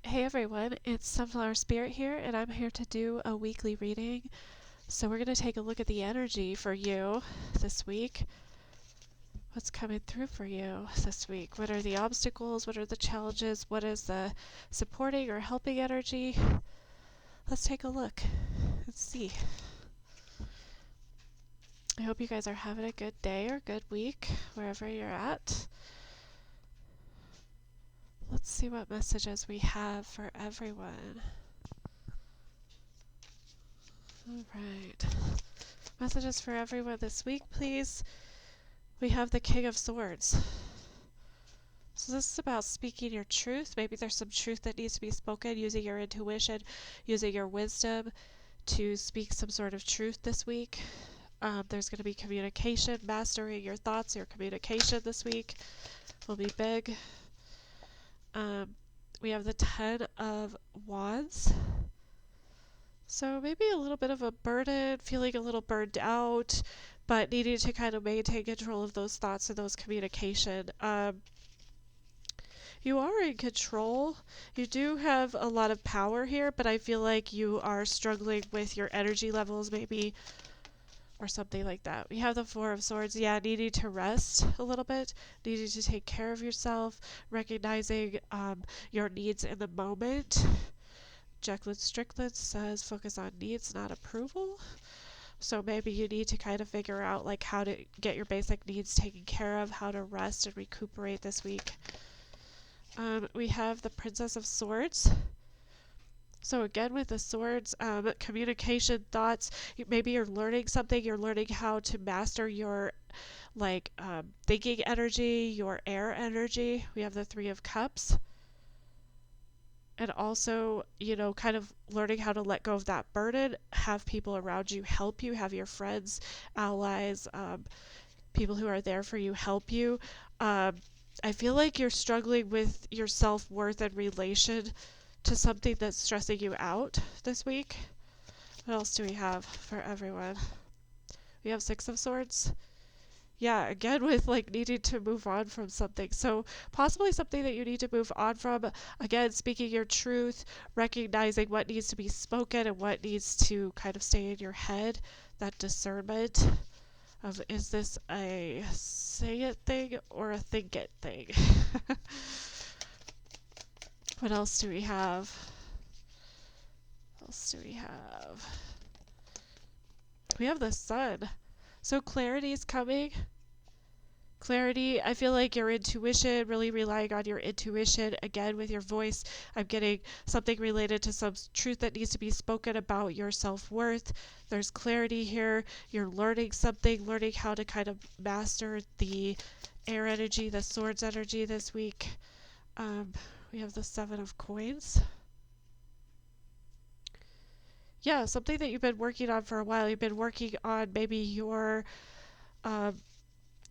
Hey everyone, it's Sunflower Spirit here, and I'm here to do a weekly reading. So we're going to take a look at the energy for you this week. What's coming through for you this week? What are the obstacles? What are the challenges? What is the supporting or helping energy? Let's take a look and see. I hope you guys are having a good day or good week, wherever you're at. Let's see what messages we have for everyone. All right. Messages for everyone this week, please. We have the King of Swords. So this is about speaking your truth. Maybe there's some truth that needs to be spoken, using your intuition, using your wisdom to speak some sort of truth this week. There's going to be communication, mastering your thoughts, your communication this week will be big. We have the 10 of Wands. So maybe a little bit of a burden, feeling a little burned out, but needing to kind of maintain control of those thoughts and those communication. You are in control. You do have a lot of power here, but I feel like you are struggling with your energy levels maybe, or something like that. We have the Four of Swords. Yeah, needing to rest a little bit, needing to take care of yourself, recognizing your needs in the moment. Jacqueline Strickland says focus on needs, not approval. So maybe you need to kind of figure out like how to get your basic needs taken care of, how to rest and recuperate this week. We have the Princess of Swords. So again with the swords, communication, thoughts, maybe you're learning something, you're learning how to master your thinking energy, your air energy. We have the Three of Cups. And also, kind of learning how to let go of that burden, have people around you help you, have your friends, allies, people who are there for you help you. I feel like you're struggling with your self-worth in relation to something that's stressing you out this week. What else do we have for everyone? We have Six of Swords. Yeah, again with like needing to move on from something. So possibly something that you need to move on from. Again, speaking your truth, recognizing what needs to be spoken and what needs to kind of stay in your head. That discernment of, is this a say it thing or a think it thing? What else do we have? What else do we have? We have the Sun. So clarity is coming. Clarity, I feel like your intuition, really relying on your intuition. Again, with your voice, I'm getting something related to some truth that needs to be spoken about your self-worth. There's clarity here. You're learning something, learning how to kind of master the air energy, the swords energy this week. We have the Seven of Coins. Yeah, something that you've been working on for a while. You've been working on maybe your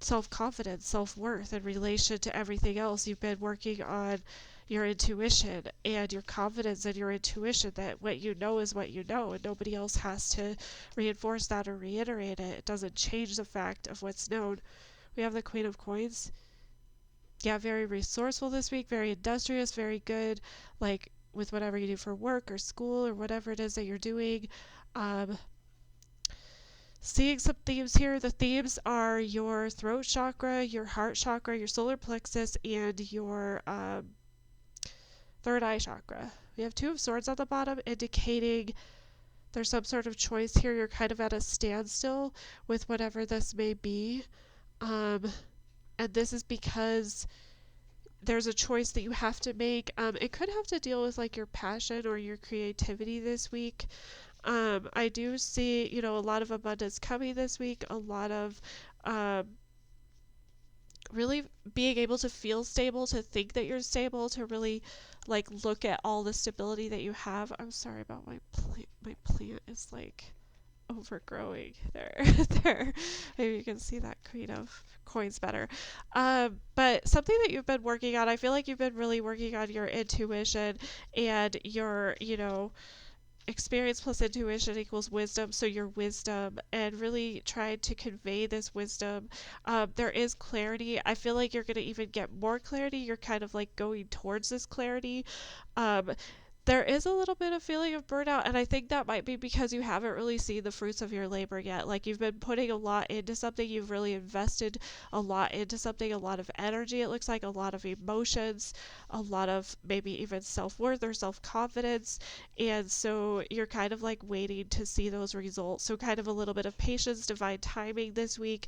self-confidence, self-worth in relation to everything else. You've been working on your intuition and your confidence in your intuition, that what you know is what you know and nobody else has to reinforce that or reiterate it. It doesn't change the fact of what's known. We have the Queen of Coins. Yeah, very resourceful this week, very industrious, very good, like with whatever you do for work or school or whatever it is that you're doing. Seeing some themes here. The themes are your throat chakra, your heart chakra, your solar plexus, and your third eye chakra. We have Two of Swords on the bottom, indicating there's some sort of choice here. You're kind of at a standstill with whatever this may be. And this is because there's a choice that you have to make. It could have to deal with like your passion or your creativity this week. I do see, a lot of abundance coming this week, a lot of really being able to feel stable, to think that you're stable, to really like look at all the stability that you have. I'm sorry about my plant. My plant is like overgrowing there. There, maybe you can see that Queen of Coins better. But something that you've been working on, I feel like you've been really working on your intuition and your, experience plus intuition equals wisdom, so your wisdom, and really try to convey this wisdom. There is clarity. I feel like you're going to even get more clarity. You're kind of like going towards this clarity. Um, there is a little bit of feeling of burnout, and I think that might be because you haven't really seen the fruits of your labor yet. Like, you've been putting a lot into something, you've really invested a lot into something, a lot of energy, it looks like, a lot of emotions, a lot of maybe even self-worth or self-confidence, and so you're kind of like waiting to see those results. So kind of a little bit of patience, divine timing this week,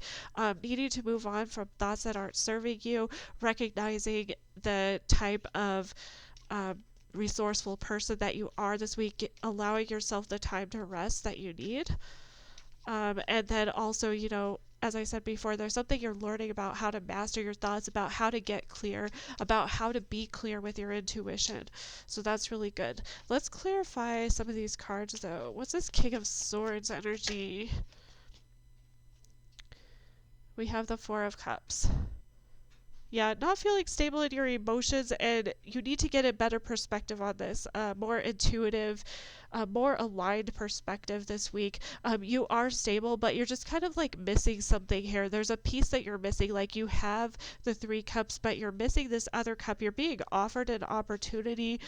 needing to move on from thoughts that aren't serving you, recognizing the type of um, resourceful person that you are this week, allowing yourself the time to rest that you need. And then also, as I said before, there's something you're learning about how to master your thoughts, about how to get clear, about how to be clear with your intuition. So that's really good. Let's clarify some of these cards though. What's this King of Swords energy? We have the Four of Cups. Yeah, not feeling stable in your emotions, and you need to get a better perspective on this, more intuitive, more aligned perspective this week. You are stable, but you're just kind of like missing something here. There's a piece that you're missing. Like, you have the Three Cups, but you're missing this other cup. You're being offered an opportunity,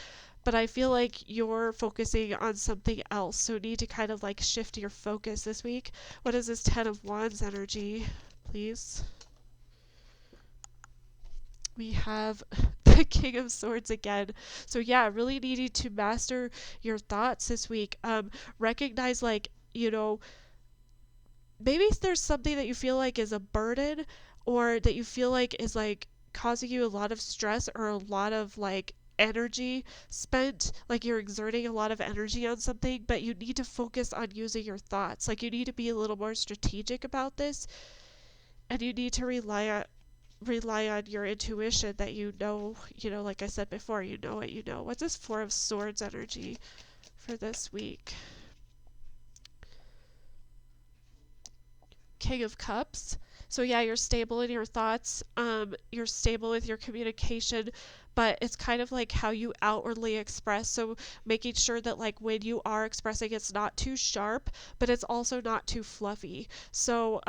but I feel like you're focusing on something else. So need to kind of like shift your focus this week. What is this Ten of Wands energy, please? We have the King of Swords again. So yeah, really needing to master your thoughts this week. Recognize, like, maybe there's something that you feel like is a burden, or that you feel like is like causing you a lot of stress, or a lot of like energy spent, like you're exerting a lot of energy on something, but you need to focus on using your thoughts. Like, you need to be a little more strategic about this, and you need to rely on your intuition that like I said before, you know what you know. What's this Four of Swords energy for this week? King of Cups. So yeah, you're stable in your thoughts, you're stable with your communication, but it's kind of like how you outwardly express. So making sure that, like, when you are expressing, it's not too sharp, but it's also not too fluffy. So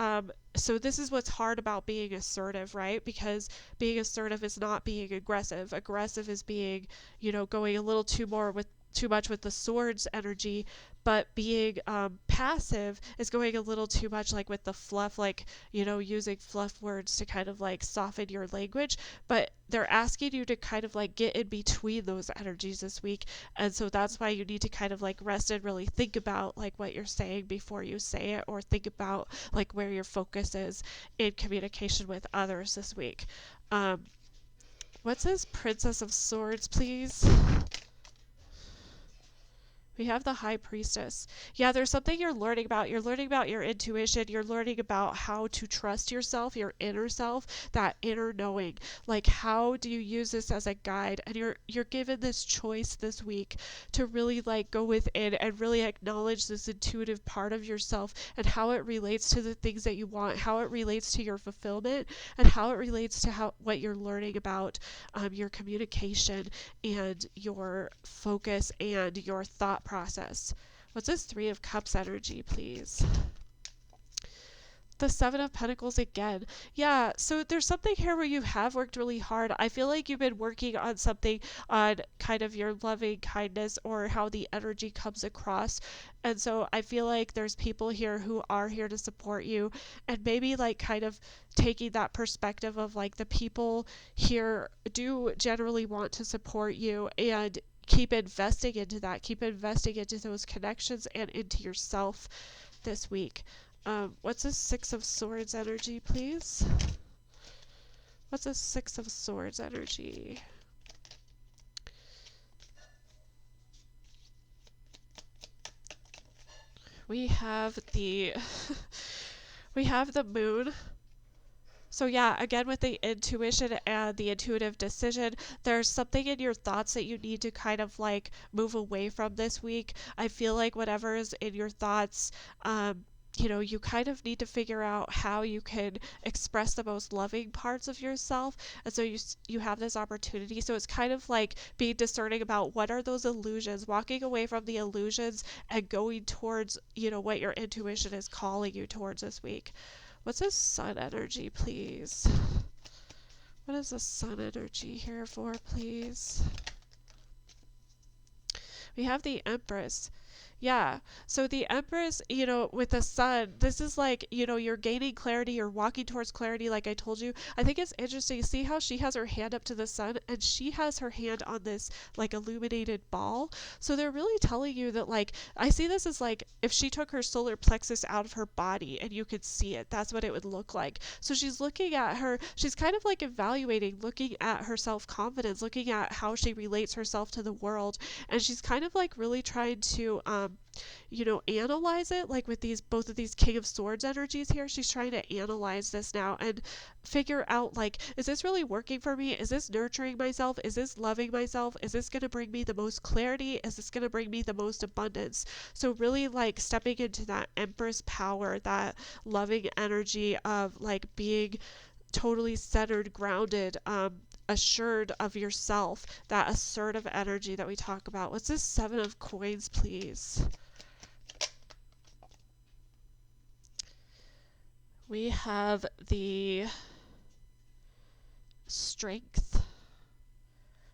this is what's hard about being assertive, right? Because being assertive is not being aggressive. Aggressive is being, going a little too much with the swords energy, but being passive is going a little too much like with the fluff, like, using fluff words to kind of like soften your language. But they're asking you to kind of like get in between those energies this week, and so that's why you need to kind of like rest and really think about like what you're saying before you say it, or think about like where your focus is in communication with others this week. What's this Princess of Swords, please? We have the High Priestess. Yeah, there's something you're learning about. You're learning about your intuition. You're learning about how to trust yourself, your inner self, that inner knowing. Like, how do you use this as a guide? And you're given this choice this week to really like go within and really acknowledge this intuitive part of yourself, and how it relates to the things that you want, how it relates to your fulfillment, and how it relates to what you're learning about your communication and your focus and your thought process. What's this Three of Cups energy, please? The Seven of Pentacles again. Yeah, so there's something here where you have worked really hard. I feel like you've been working on something, on kind of your loving kindness, or how the energy comes across. And so I feel like there's people here who are here to support you, and maybe like kind of taking that perspective of like the people here do generally want to support you, and keep investing into that, keep investing into those connections and into yourself this week. What's this Six of Swords energy, please? What's this Six of Swords energy? We have the we have the Moon. So yeah, again with the intuition and the intuitive decision, there's something in your thoughts that you need to kind of like move away from this week. I feel like whatever is in your thoughts, you kind of need to figure out how you can express the most loving parts of yourself. And so you have this opportunity. So it's kind of like being discerning about what are those illusions, walking away from the illusions and going towards, what your intuition is calling you towards this week. What's this sun energy, please? What is the sun energy here for, please? We have the Empress. Yeah. So the Empress, with the sun, this is like, you're gaining clarity, you're walking towards clarity, like I told you. I think it's interesting. See how she has her hand up to the sun and she has her hand on this like illuminated ball. So they're really telling you that, like, I see this as like if she took her solar plexus out of her body and you could see it, that's what it would look like. So she's looking at she's kind of like evaluating, looking at her self-confidence, looking at how she relates herself to the world. And she's kind of like really trying to, analyze it, like with both of these King of Swords energies here. She's trying to analyze this now and figure out, like, is this really working for me? Is this nurturing myself? Is this loving myself? Is this going to bring me the most clarity? Is this going to bring me the most abundance? So really like stepping into that Empress power, that loving energy of like being totally centered, grounded, assured of yourself, that assertive energy that we talk about. What's this Seven of Coins, please? We have the Strength.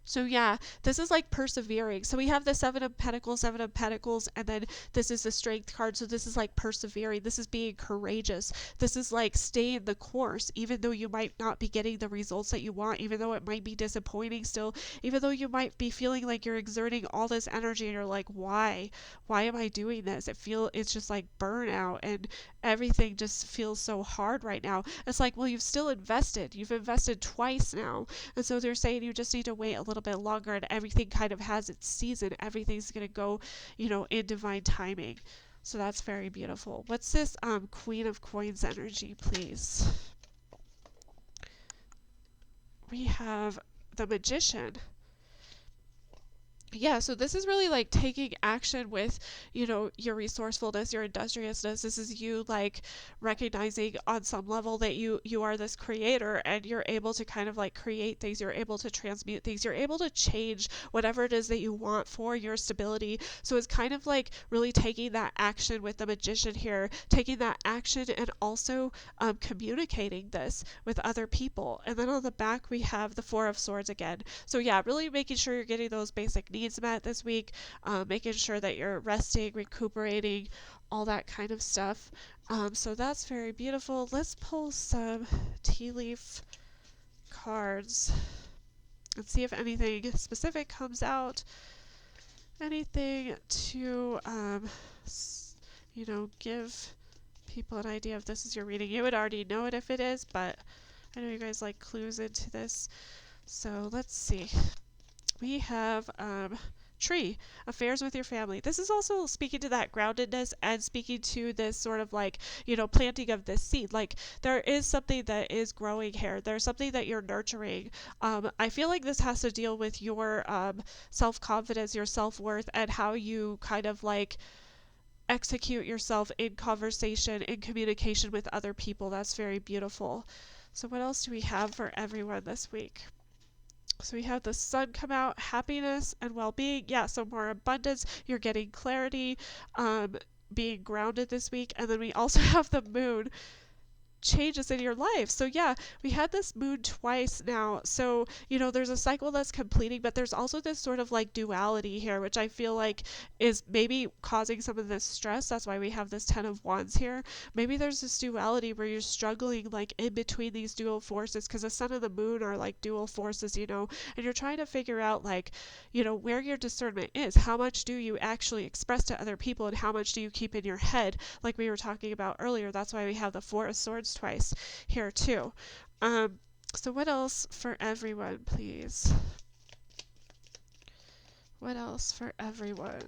So yeah, this is like persevering. So we have the Seven of Pentacles, and then this is the Strength card. So this is like persevering. This is being courageous. This is like staying the course, even though you might not be getting the results that you want, even though it might be disappointing still, even though you might be feeling like you're exerting all this energy and you're like, why? Why am I doing this? It's just like burnout and everything just feels so hard right now. It's like, well, you've still invested. You've invested twice now. And so they're saying you just need to wait a little bit longer, and everything kind of has its season. Everything's going to go, in divine timing. So that's very beautiful. What's this Queen of Coins energy, please? We have the Magician. Yeah, so this is really like taking action with, your resourcefulness, your industriousness. This is you like recognizing on some level that you are this creator and you're able to kind of like create things, you're able to transmute things, you're able to change whatever it is that you want for your stability. So it's kind of like really taking that action with the Magician here, taking that action and also communicating this with other people. And then on the back we have the Four of Swords again. So yeah, really making sure you're getting those basic needs met this week, making sure that you're resting, recuperating, all that kind of stuff. So that's very beautiful. Let's pull some tea leaf cards and see if anything specific comes out. Anything to, give people an idea if this is your reading. You would already know it if it is, but I know you guys like clues into this. So let's see. We have Tree, affairs with your family. This is also speaking to that groundedness and speaking to this sort of like, planting of this seed. Like there is something that is growing here. There's something that you're nurturing. I feel like this has to deal with your self-confidence, your self-worth, and how you kind of like execute yourself in conversation, in communication with other people. That's very beautiful. So what else do we have for everyone this week? So we have the Sun come out, happiness and well-being. Yeah, so more abundance. You're getting clarity, being grounded this week. And then we also have the Moon, changes in your life. So yeah, we had this moon twice now. So, there's a cycle that's completing, but there's also this sort of like duality here, which I feel like is maybe causing some of this stress. That's why we have this 10 of Wands here. Maybe there's this duality where you're struggling like in between these dual forces, because the sun and the moon are like dual forces, and you're trying to figure out like, where your discernment is. How much do you actually express to other people and how much do you keep in your head, like we were talking about earlier. That's why we have the Four of Swords twice here too. So what else for everyone, please? What else for everyone?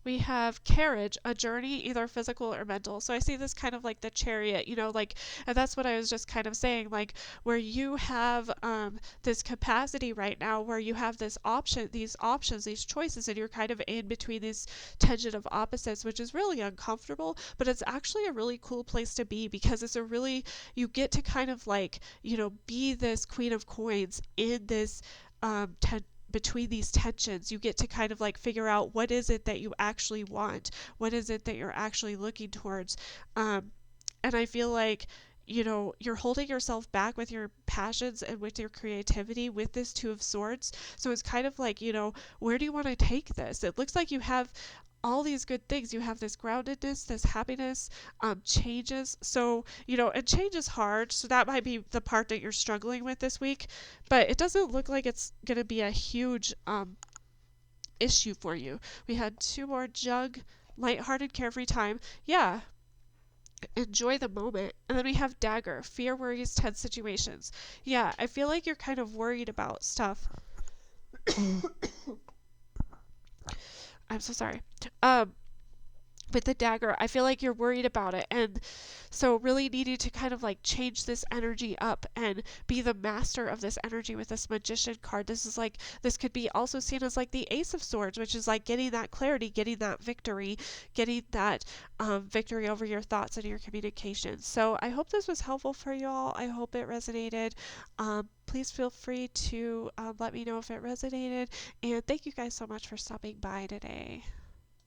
We have carriage, a journey, either physical or mental. So I see this kind of like the chariot, like, and that's what I was just kind of saying, like, where you have this capacity right now, where you have these options, these choices, and you're kind of in between these tension of opposites, which is really uncomfortable, but it's actually a really cool place to be, because you get to kind of like, be this queen of coins in this between these tensions. You get to kind of like figure out what is it that you actually want, what is it that you're actually looking towards. And I feel like, you're holding yourself back with your passions and with your creativity with this Two of Swords. So it's kind of like, where do you want to take this? It looks like you have all these good things. You have this groundedness, this happiness, changes. So, and change is hard. So that might be the part that you're struggling with this week. But it doesn't look like it's going to be a huge issue for you. We had two more: Jug, lighthearted, carefree time. Yeah, enjoy the moment. And then we have Dagger, fear, worries, tense situations. Yeah, I feel like you're kind of worried about stuff. I'm so sorry. With the Dagger, I feel like you're worried about it, and so really needing to kind of like change this energy up and be the master of this energy with this Magician card. This could be also seen as like the Ace of Swords, which is like getting that clarity, getting that victory, getting that victory over your thoughts and your communication. So I hope this was helpful for y'all. I hope it resonated. Please feel free to let me know if it resonated, and thank you guys so much for stopping by today.